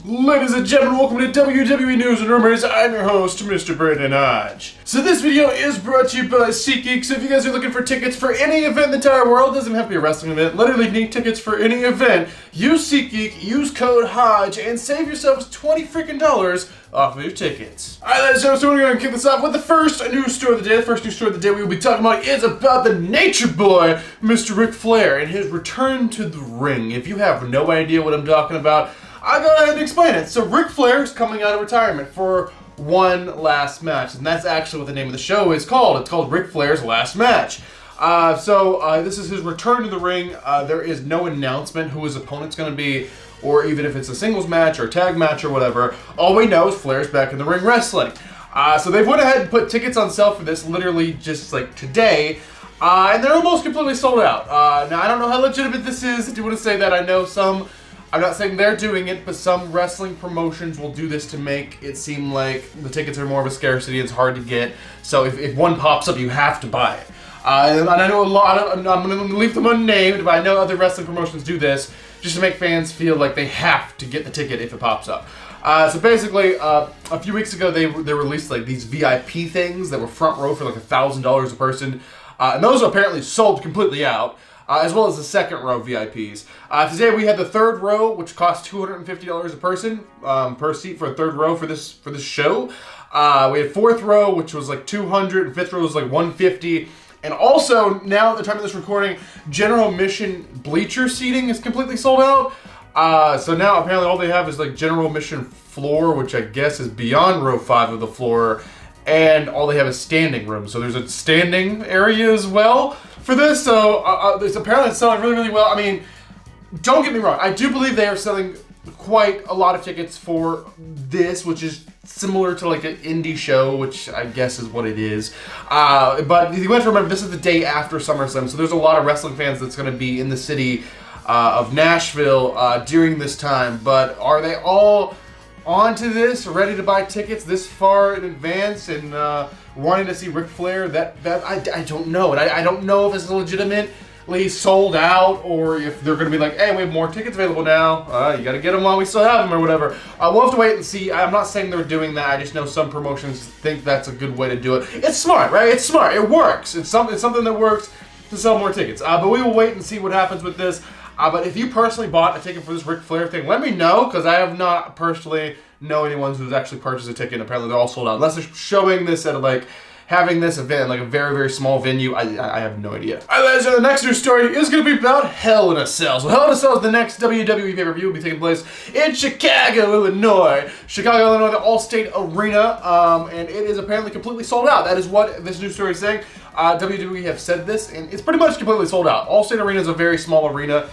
Ladies and gentlemen, welcome to WWE News and Rumors. I'm your host, Mr. Brandon Hodge. So this video is brought to you by SeatGeek. So if you guys are looking for tickets for any event in the entire world, doesn't have to be a wrestling event, literally need tickets for any event, use SeatGeek, use code Hodge, and save yourselves $20 freaking off of your tickets. Alright, ladies and gentlemen, so we're going to kick this off with the first news story of the day. The first news story of the day we will be talking about is about the Nature Boy, Mr. Ric Flair, and his return to the ring. If you have no idea what I'm talking about, I'll go ahead and explain it. So Ric Flair is coming out of retirement for one last match, and that's actually what the name of the show is called. It's called Ric Flair's Last Match. This is his return to the ring. There is no announcement who his opponent's going to be, or even if it's a singles match or a tag match or whatever. All we know is Flair's back in the ring wrestling. So they went ahead and put tickets on sale for this literally just like today, and they're almost completely sold out. Now, I don't know how legitimate this is. I do want to say that I know some... I'm not saying they're doing it, but some wrestling promotions will do this to make it seem like the tickets are more of a scarcity, it's hard to get, so if one pops up, you have to buy it. And I know a lot, I'm going to leave them unnamed, but I know other wrestling promotions do this just to make fans feel like they have to get the ticket if it pops up. So basically, a few weeks ago, they released like these VIP things that were front row for like $1,000 a person, and those apparently sold completely out. As well as the second row VIPs. Today we had the third row, which cost $250 a person per seat for a third row for this show. We had fourth row, which was like $200, and fifth row was like $150. And also, now at the time of this recording, general admission bleacher seating is completely sold out. So now apparently all they have is like general admission floor, which I guess is beyond row 5 of the floor. And all they have is standing room. So there's a standing area as well for this. So apparently it's selling really, really well. I mean, don't get me wrong. I do believe they are selling quite a lot of tickets for this, which is similar to like an indie show, which I guess is what it is. But you have to remember, this is the day after SummerSlam. So there's a lot of wrestling fans that's going to be in the city of Nashville during this time. But are they all onto this, ready to buy tickets this far in advance, and wanting to see Ric Flair? I don't know, and I don't know if it's legitimately sold out, or if they're going to be like, hey, we have more tickets available now, you got to get them while we still have them, or whatever. We'll have to wait and see. I'm not saying they're doing that, I just know some promotions think that's a good way to do it. It's smart, right? It's smart, it works. It's something that works to sell more tickets. But we will wait and see what happens with this. But if you personally bought a ticket for this Ric Flair thing, let me know, because I have not personally know anyone who's actually purchased a ticket, and apparently they're all sold out. Unless they're showing this at like, having this event like a very, very small venue, I have no idea. Alright, so the next news story is going to be about Hell in a Cell. So Hell in a Cell is the next WWE pay-per-view, will be taking place in Chicago, Illinois. Chicago, Illinois, the Allstate Arena, and it is apparently completely sold out. That is what this news story is saying. WWE have said this, and it's pretty much completely sold out. Allstate Arena is a very small arena.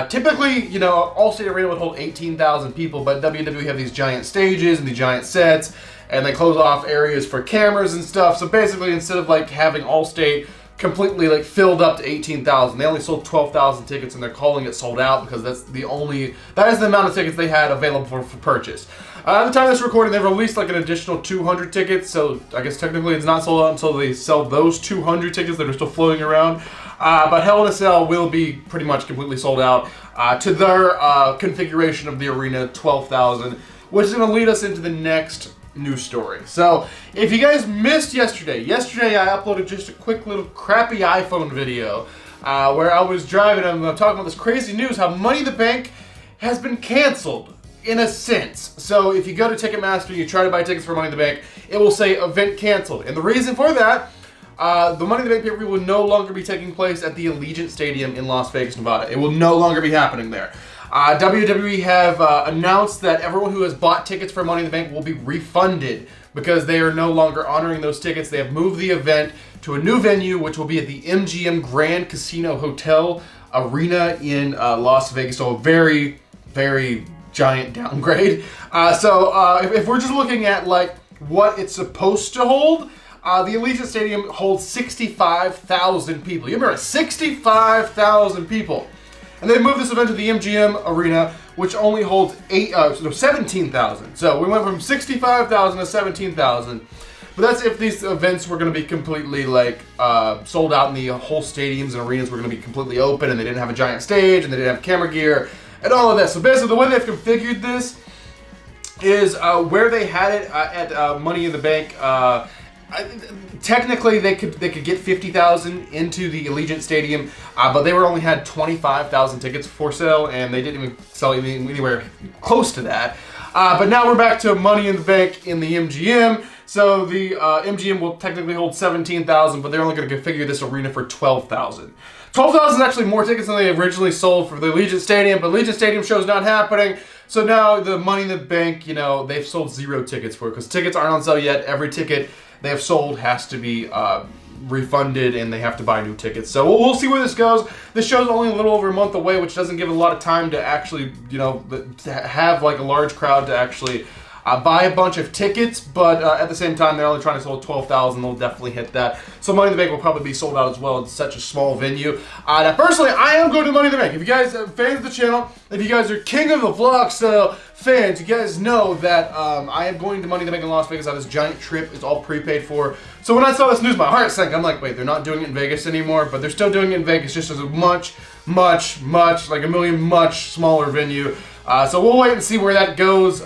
Typically, you know, Allstate Arena would hold 18,000 people, but WWE have these giant stages and these giant sets, and they close off areas for cameras and stuff. So basically, instead of like having Allstate completely like filled up to 18,000, they only sold 12,000 tickets, and they're calling it sold out because that is the amount of tickets they had available for purchase. At the time of this recording, they've released like an additional 200 tickets, so I guess technically it's not sold out until they sell those 200 tickets that are still floating around. But Hell in a Cell will be pretty much completely sold out to their configuration of the arena, 12,000, which is going to lead us into the next news story. So, if you guys missed yesterday I uploaded just a quick little crappy iPhone video where I was driving and I'm talking about this crazy news, how Money in the Bank has been canceled. In a sense. So if you go to Ticketmaster and you try to buy tickets for Money in the Bank, it will say event canceled. And the reason for that, the Money in the Bank pay-per-view will no longer be taking place at the Allegiant Stadium in Las Vegas, Nevada. It will no longer be happening there. WWE have announced that everyone who has bought tickets for Money in the Bank will be refunded because they are no longer honoring those tickets. They have moved the event to a new venue, which will be at the MGM Grand Casino Hotel Arena in Las Vegas. So a very, very giant downgrade. If we're just looking at like what it's supposed to hold, the Allegiant Stadium holds 65,000 people. You remember, 65,000 people. And they moved this event to the MGM Arena, which only holds 17,000. So we went from 65,000 to 17,000. But that's if these events were going to be completely like sold out, and the whole stadiums and arenas were going to be completely open, and they didn't have a giant stage, and they didn't have camera gear, and all of that. So basically, the way they've configured this is where they had it at Money in the Bank. Technically, they could get 50,000 into the Allegiant Stadium, but they only had 25,000 tickets for sale, and they didn't even sell anywhere close to that. But now we're back to Money in the Bank in the MGM. So the MGM will technically hold 17,000, but they're only going to configure this arena for 12,000. 12,000 is actually more tickets than they originally sold for the Allegiant Stadium, but Allegiant Stadium show's not happening. So now the Money in the Bank, you know, they've sold 0 tickets for it because tickets aren't on sale yet. Every ticket they have sold has to be refunded, and they have to buy new tickets. So we'll see where this goes. This show's only a little over a month away, which doesn't give a lot of time to actually, you know, to have like a large crowd to actually buy a bunch of tickets, but at the same time, they're only trying to sell 12,000. They'll definitely hit that. So Money in the Bank will probably be sold out as well. It's such a small venue. Now, personally, I am going to Money in the Bank. If you guys are fans of the channel, if you guys are King of the Vlog style fans, you guys know that I am going to Money in the Bank in Las Vegas on this giant trip. It's all prepaid for. So when I saw this news, my heart sank. I'm like, wait, they're not doing it in Vegas anymore, but they're still doing it in Vegas, just as a much, like a million much smaller venue. So we'll wait and see where that goes.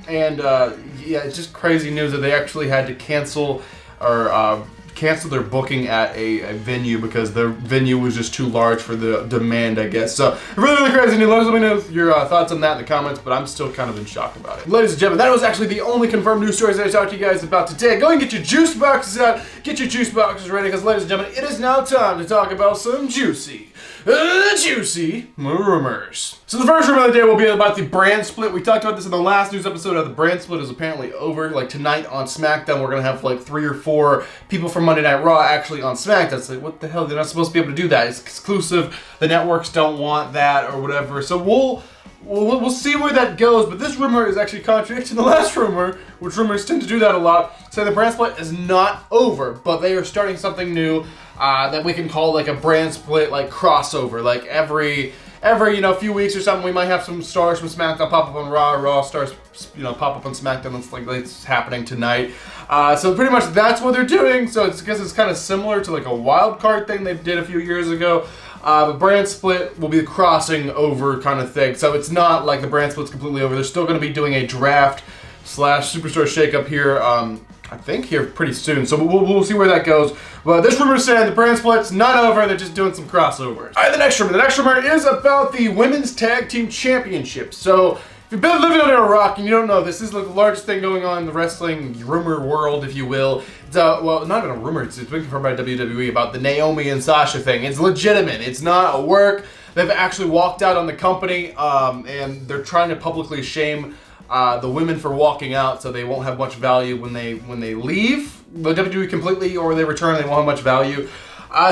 Yeah, it's just crazy news that they actually had to cancel or cancel their booking at a venue because their venue was just too large for the demand, I guess. So really crazy news. Let me know your thoughts on that in the comments, but I'm still kind of in shock about it. Ladies and gentlemen, that was actually the only confirmed news stories that I talked to you guys about today. Go and get your juice boxes out. Get your juice boxes ready because, ladies and gentlemen, it is now time to talk about some juicy rumors. So the first rumor of the day will be about the brand split. We talked about this in the last news episode. The brand split is apparently over. Like tonight on SmackDown, we're gonna have like 3 or 4 people from Monday Night Raw actually on SmackDown. It's like, what the hell? They're not supposed to be able to do that. It's exclusive. The networks don't want that or whatever. So we'll see where that goes. But this rumor is actually contradicting the last rumor, which rumors tend to do that a lot. So the brand split is not over, but they are starting something new. That we can call like a brand split, like crossover. Like every few weeks or something, we might have some stars from SmackDown pop up on Raw stars pop up on SmackDown. It's happening tonight. So pretty much that's what they're doing. So I guess it's kind of similar to like a wild card thing they did a few years ago. The brand split will be the crossing over kind of thing. So it's not like the brand split's completely over. They're still going to be doing a draft / superstar shakeup here. I think here pretty soon, so we'll see where that goes. But this rumor is saying the brand split's not over, they're just doing some crossovers. Alright, the next rumor is about the Women's Tag Team Championship. So, if you've been living under a rock and you don't know, this is like the largest thing going on in the wrestling rumor world, if you will. It's well, not even a rumor, it's been confirmed by WWE about the Naomi and Sasha thing. It's legitimate, it's not a work. They've actually walked out on the company, and they're trying to publicly shame the women for walking out, so they won't have much value when they leave the WWE completely, or they return, they won't have much value.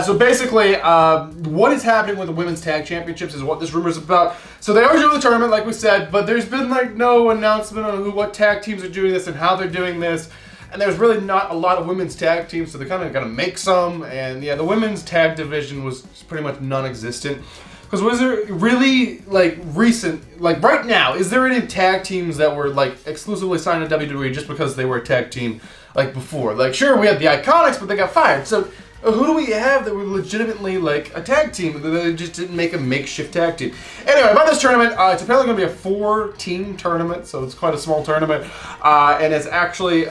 So basically, what is happening with the Women's Tag Championships is what this rumor is about. So they are doing the tournament, like we said, but there's been like no announcement on what tag teams are doing this and how they're doing this. And there's really not a lot of women's tag teams, so they're kind of gonna make some. And yeah, the women's tag division was pretty much non-existent. Because was there really, like, recent, like, right now, is there any tag teams that were, like, exclusively signed to WWE just because they were a tag team, like, before? Like, sure, we had the Iconics, but they got fired. So, who do we have that were legitimately, like, a tag team? They just didn't make a makeshift tag team. Anyway, about this tournament, it's apparently going to be a 4-team tournament, so it's quite a small tournament. And it's actually,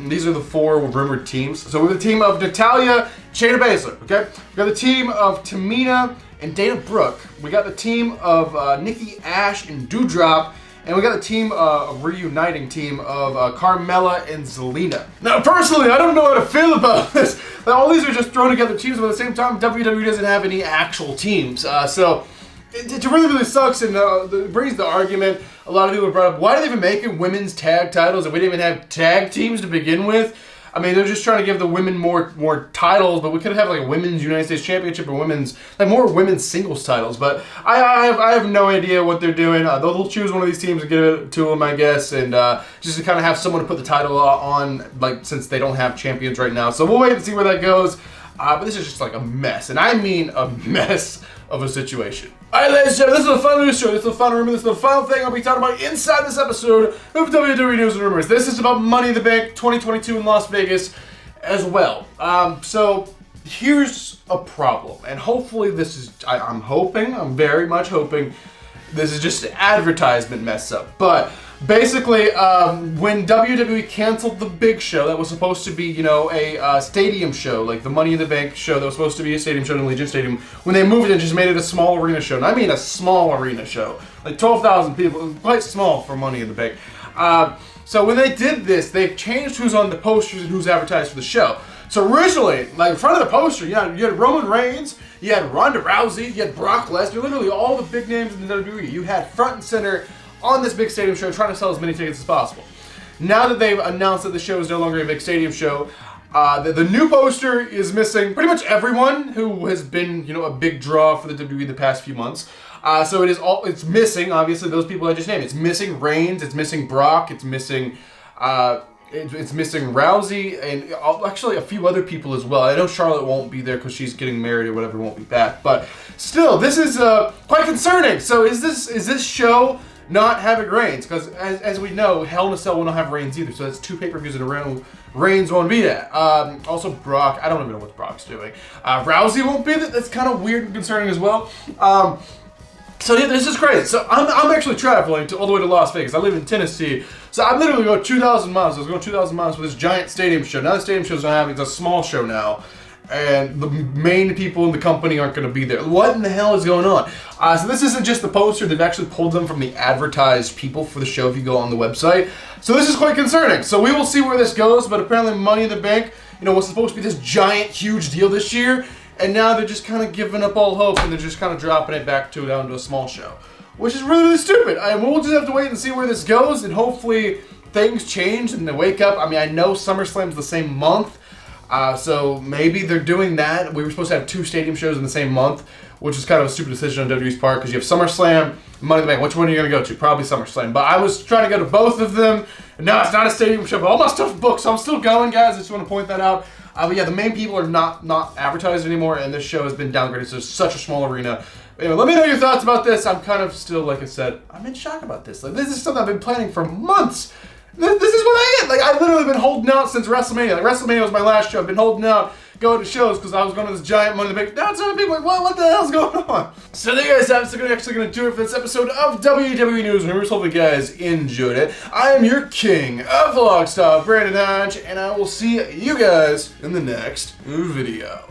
these are the 4 rumored teams. So, we have the team of Natalya, Shayna Baszler, okay? We got the team of Tamina and Dana Brooke. We got the team of Nikki Ash and Doudrop, and we got the team, a reuniting team of Carmella and Zelina. Now, personally, I don't know how to feel about this. All these are just thrown together teams, but at the same time, WWE doesn't have any actual teams. So it really sucks, and it brings the argument. A lot of people brought up, why are they even making women's tag titles if we didn't even have tag teams to begin with? I mean, they're just trying to give the women more titles, but we could have like a women's United States Championship or women's, like more women's singles titles. But I have no idea what they're doing. They'll choose one of these teams and give it to them, I guess, and just to kind of have someone to put the title on, like, since they don't have champions right now. So we'll wait and see where that goes. But this is just like a mess, and I mean a mess of a situation. Alright, ladies and gentlemen, this is the final news story. This is the final rumor. This is the final thing I'll be talking about inside this episode of WWE News and Rumors. This is about Money in the Bank 2022 in Las Vegas as well. So here's a problem, and hopefully this is, I'm very much hoping, this is just an advertisement mess up. But Basically, when WWE canceled the big show that was supposed to be, you know, a stadium show, like the Money in the Bank show that was supposed to be a stadium show in Legion Stadium, when they moved it and just made it a small arena show, and I mean a small arena show, like 12,000 people, quite small for Money in the Bank. So when they did this, they've changed who's on the posters and who's advertised for the show. So originally, like in front of the poster, you had Roman Reigns, you had Ronda Rousey, you had Brock Lesnar, literally all the big names in the WWE. You had front and center on this big stadium show trying to sell as many tickets as possible. Now that they've announced that the show is no longer a big stadium show, the new poster is missing pretty much everyone who has been, you know, a big draw for the WWE the past few months. So it's missing, obviously, those people I just named. It's missing Reigns, it's missing Brock, it's missing it's missing Rousey, and actually a few other people as well. I know Charlotte won't be there because she's getting married or whatever, won't be back. But still, this is quite concerning. So is this show not having Reigns? Because as we know, Hell in a Cell will not have Reigns either. So that's 2 pay-per-views in a row. Reigns won't be there. Also Brock, I don't even know what Brock's doing. Rousey won't be there. That's kind of weird and concerning as well. So yeah, this is crazy. So I'm actually traveling all the way to Las Vegas. I live in Tennessee. So I'm literally going 2,000 miles. I was going 2,000 miles for this giant stadium show. Now the stadium show's not happening. It's a small show now. And the main people in the company aren't going to be there. What in the hell is going on? So this isn't just the poster. They've actually pulled them from the advertised people for the show if you go on the website. So this is quite concerning. So we will see where this goes. But apparently Money in the Bank, you know, was supposed to be this giant, huge deal this year. And now they're just kind of giving up all hope and they're just kind of dropping it back down to a small show. Which is really, really stupid. We'll just have to wait and see where this goes. And hopefully things change and they wake up. I mean, I know SummerSlam's the same month. So maybe they're doing that. We were supposed to have 2 stadium shows in the same month, which is kind of a stupid decision on WWE's part because you have SummerSlam and Money in the Bank. Which one are you going to go to? Probably SummerSlam. But I was trying to go to both of them. And now it's not a stadium show, but all my stuff's booked, so I'm still going, guys. I just want to point that out. But yeah, the main people are not advertised anymore, and this show has been downgraded to such a small arena. Anyway, let me know your thoughts about this. I'm kind of still, like I said, I'm in shock about this. Like, this is something I've been planning for months. This is what I am. Like, I've literally been holding out since WrestleMania. Like, WrestleMania was my last show. I've been holding out, going to shows because I was going to this giant Money in the Bank. Now some people are like, what the hell's going on? So there you guys have it. So we're actually going to do it for this episode of WWE News and Rumors. Hopefully you guys enjoyed it. I am your king of vlog style, Brandon Hodge, and I will see you guys in the next video.